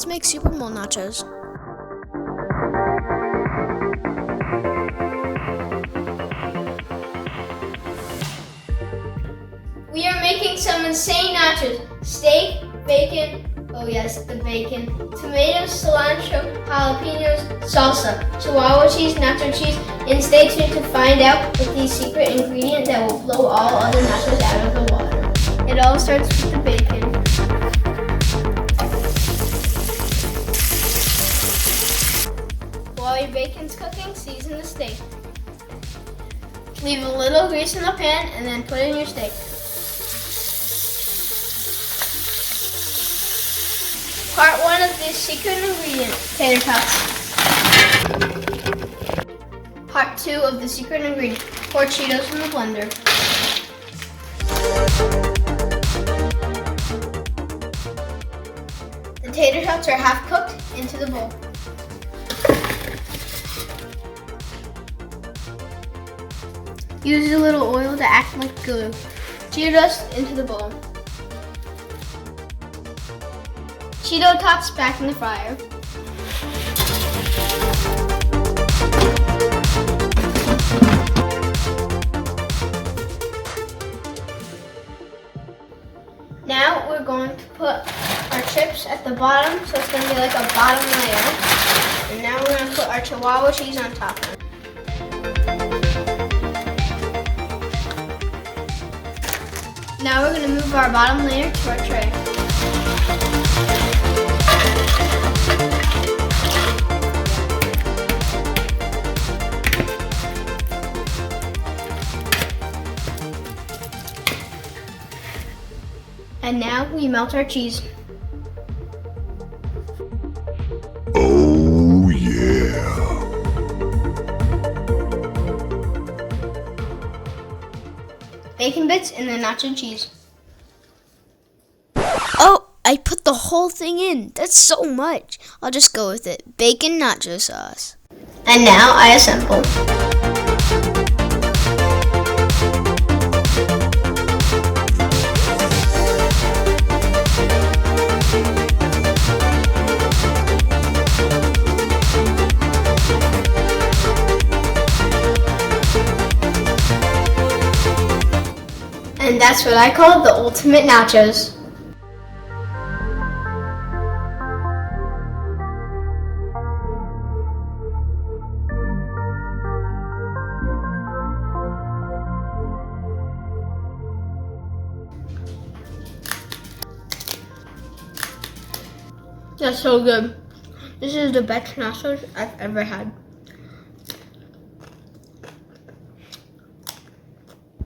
let's make Super Bowl nachos. We are making some insane nachos. Steak, bacon, oh yes, the bacon, tomatoes, cilantro, jalapenos, salsa, Chihuahua cheese, nacho cheese, and stay tuned to find out with the secret ingredient that will blow all other nachos out of the water. It all starts with the bacon. While your bacon's cooking, season the steak. Leave a little grease in the pan and then put in your steak. Part 1 of the secret ingredient, tater tots. Part 2 of the secret ingredient, pour Cheetos in the blender. The tater tots are half cooked into the bowl. Use a little oil to act like glue. Cheetos into the bowl. Cheeto tots back in the fryer. Now we're going to put our chips at the bottom, so it's going to be like a bottom layer. And now we're going to put our Chihuahua cheese on top of it. Now we're going to move our bottom layer to our tray. And now we melt our cheese. Oh yeah. Bacon bits and the nacho cheese. Oh, I put the whole thing in. That's so much. I'll just go with it. Bacon nacho sauce. And now I assemble. And that's what I call the ultimate nachos. That's so good. This is the best nachos I've ever had.